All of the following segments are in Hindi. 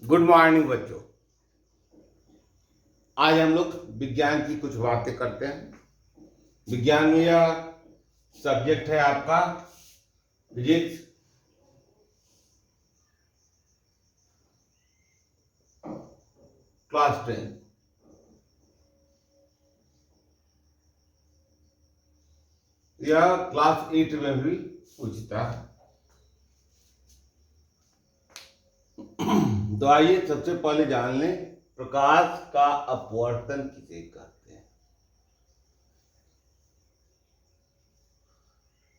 गुड मॉर्निंग बच्चों। आज हम लोग विज्ञान की कुछ बातें करते हैं। विज्ञान में यह सब्जेक्ट है आपका फिजिक्स। क्लास 10। यह क्लास 8 में भी पूछता है। तो आइए सबसे पहले जान लें प्रकाश का अपवर्तन किसे कहते हैं।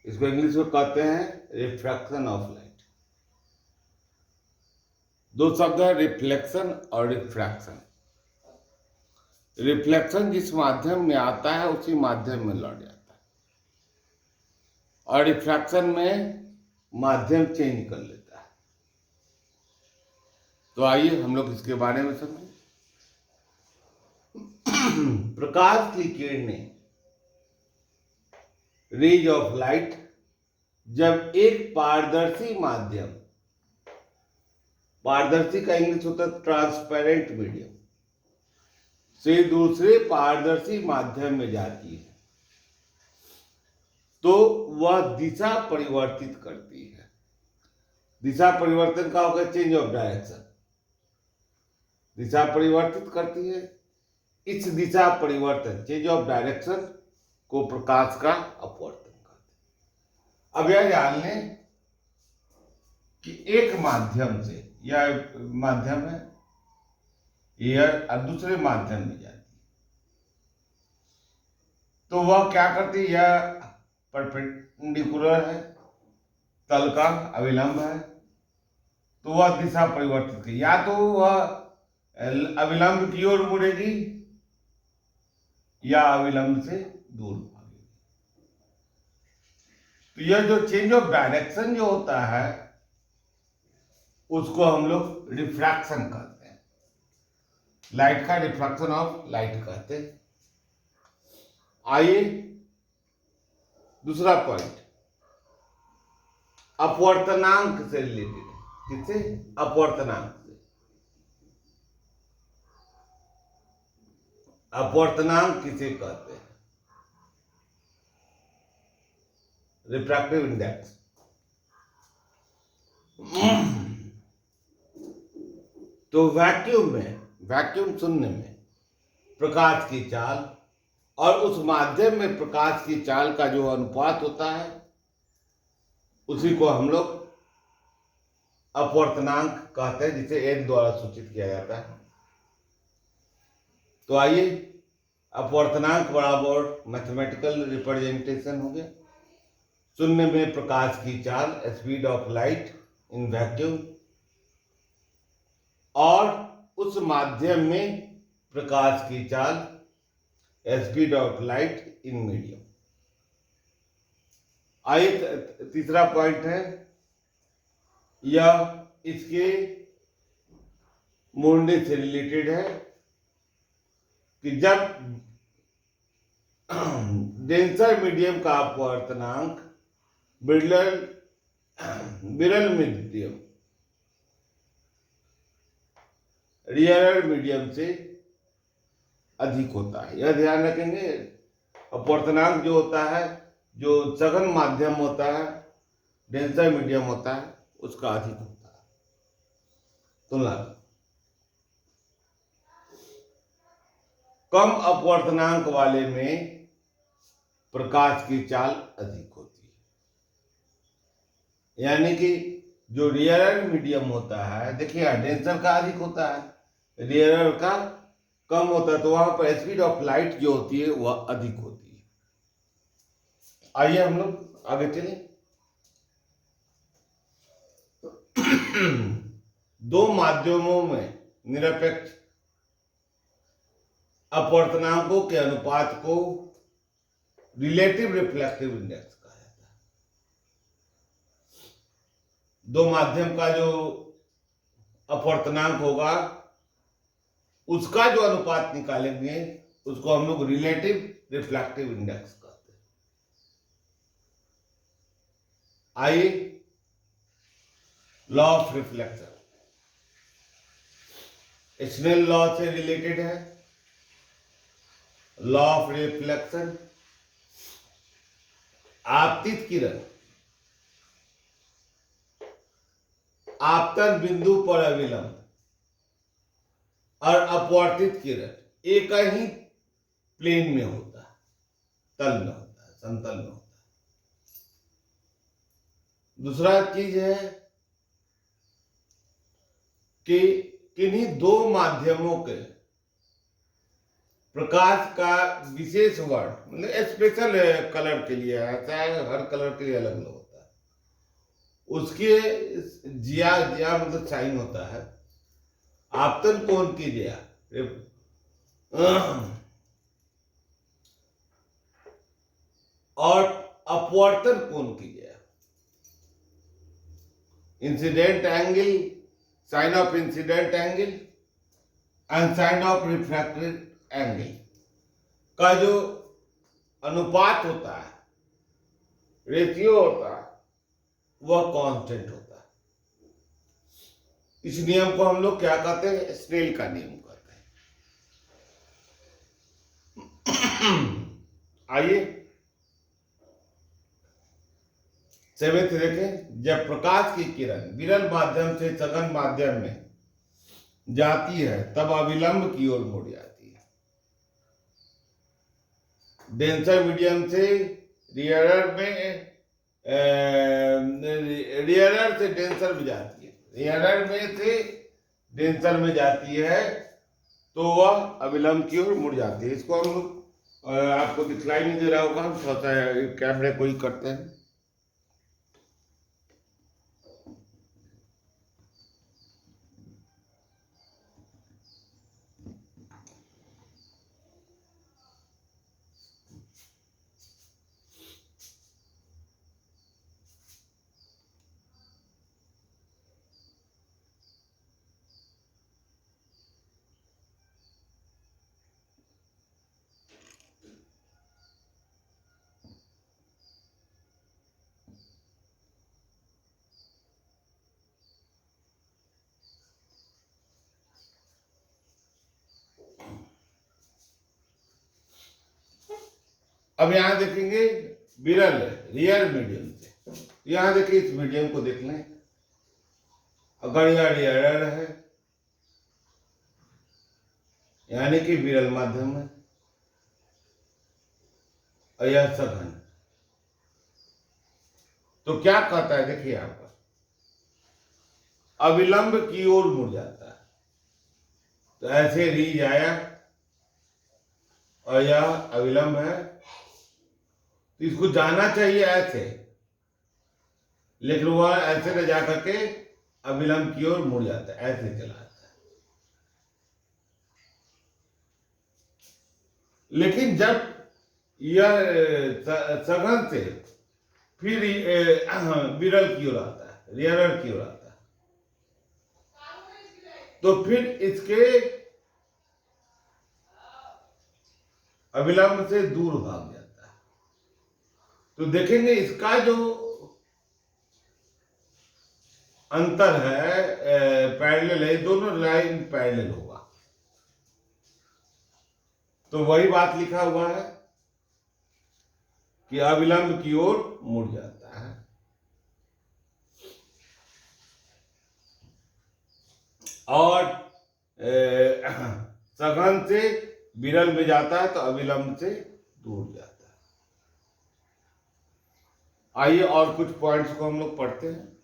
इसको इंग्लिश में कहते हैं रिफ्रैक्शन ऑफ लाइट। दो शब्द है, रिफ्लेक्शन और रिफ्रैक्शन। रिफ्लेक्शन जिस माध्यम में आता है उसी माध्यम में लौट जाता है, और रिफ्रैक्शन में माध्यम चेंज कर लेता है। तो आइए हम लोग इसके बारे में समझें। प्रकाश की किरणें, रेज ऑफ लाइट, जब एक पारदर्शी माध्यम, पारदर्शी का इंग्लिश होता है ट्रांसपेरेंट मीडियम, से दूसरे पारदर्शी माध्यम में जाती है तो वह दिशा परिवर्तित करती है। दिशा परिवर्तन का होगा चेंज ऑफ डायरेक्शन। दिशा परिवर्तित करती है। इस दिशा परिवर्तन, चेंज ऑफ डायरेक्शन, को प्रकाश का अपवर्तन कहते हैं। अब यह जान लें कि एक माध्यम से, यह माध्यम है, यह दूसरे माध्यम में जाती है तो वह क्या करती है, यह परपेंडिकुलर है, तल का अविलंब है, तो वह दिशा परिवर्तित की, या तो वह अविलंब की ओर मुड़ेगी या अविलंब से दूर भागेगी। तो यह जो चेंज ऑफ डायरेक्शन जो होता है उसको हम लोग रिफ्रैक्शन कहते हैं। लाइट का रिफ्रैक्शन ऑफ लाइट कहते हैं। आइए दूसरा पॉइंट अपवर्तनांक से रिलेटेड है। किससे? अपवर्तनांक से। अपवर्तनांक किसे कहते हैं? Refractive index. तो वैक्यूम में, वैक्यूम शून्य में प्रकाश की चाल और उस माध्यम में प्रकाश की चाल का जो अनुपात होता है उसी को हम लोग अपवर्तनांक कहते हैं, जिसे एन द्वारा सूचित किया जाता है। तो आइए, अपवर्तनांक बराबर मैथमेटिकल रिप्रेजेंटेशन हो गया। शून्य में प्रकाश की चाल, speed of light in vacuum, और उस माध्यम में प्रकाश की चाल, speed of light in medium. आइए तीसरा पॉइंट है, यह इसके मोड़ने से रिलेटेड है कि जब डेंसर मीडियम का अपवर्तनांक विरल मीडियम, रियरर मीडियम से अधिक होता है। यह ध्यान रखेंगे, अपवर्तनांक जो होता है, जो सघन माध्यम होता है, डेंसर मीडियम होता है, उसका अधिक होता है तुलना में। कम अपवर्तनांक वाले में प्रकाश की चाल अधिक होती है। यानी कि जो रियरर मीडियम होता है, देखिए डेंसर का अधिक होता है, रियरर का कम होता है, तो वहां पर स्पीड ऑफ लाइट जो होती है वह अधिक होती है। आइए हम लोग आगे चलें। दो माध्यमों में निरपेक्ष अपवर्तनांकों के अनुपात को रिलेटिव रिफ्लेक्टिव इंडेक्स कहा जाता है। दो माध्यम का जो अपवर्तनांक होगा उसका जो अनुपात निकालेंगे उसको हम लोग रिलेटिव रिफ्लेक्टिव इंडेक्स कहते हैं। आइए law of reflection. Snell law से रिलेटेड है, लॉ ऑफ रिफ्लेक्शन। आपतित किरण आपतन बिंदु पर अविलंब और अपवर्तित किरण एक ही प्लेन में होता है, तल में होता है, समतल में होता है। दूसरा चीज है कि किन्हीं दो माध्यमों के प्रकाश का विशेष वर्ण, मतलब स्पेशल कलर के लिए आता है, हर कलर के लिए अलग अलग होता है, उसके जिया जिया मतलब साइन होता है। आपतन कोण की जिया और अपवर्तन कोण की जिया, incident angle, sine of incident angle and sine of refracted angle का जो अनुपात होता है, रेशियो होता है, वह कांस्टेंट होता है। इस नियम को हम लोग क्या कहते हैं? स्नेल का नियम कहते हैं। आइए 7th देखें। जब प्रकाश की किरण विरल माध्यम से सघन माध्यम में जाती है तब अविलंब की ओर मुड़ जाती है। डेंसर मीडियम से रियरर में रियरर से डेंसर में जाती है, रियरर में से डेंसर में जाती है तो वह अविलंब की ओर मुड़ जाती है। इसको हम लोग आपको दिखलाई नहीं दे रहा होगा, हम थोड़ा सा कैमरे को ही करते हैं। अब यहां देखेंगे विरल रियर मीडियम से, यहां देखिए इस मीडियम को देख लें। अगर यह रियरर है यानी कि विरल माध्यम है और यह सघन, तो क्या कहता है? देखिए यहां पर अविलंब की ओर मुड़ जाता है, तो ऐसे रीज आया और यह अविलंब है, तो इसको जाना चाहिए ऐसे, लेकिन वह ऐसे न जा करके अविलंब की ओर मुड़ जाता है, ऐसे चला जाता है। लेकिन जब यह सघन से फिर विरल की ओर आता है, रियरर की ओर आता है, तो फिर इसके अविलंब से दूर भाग जाता है। तो देखेंगे इसका जो अंतर है पैरेलल है, दोनों लाइन पैरेलल होगा, तो वही बात लिखा हुआ है कि अविलंब की ओर मुड़ जाता है। और सघन से विरल में जाता है तो अविलंब से दूर जाता है। आइए और कुछ पॉइंट्स को हम लोग पढ़ते हैं।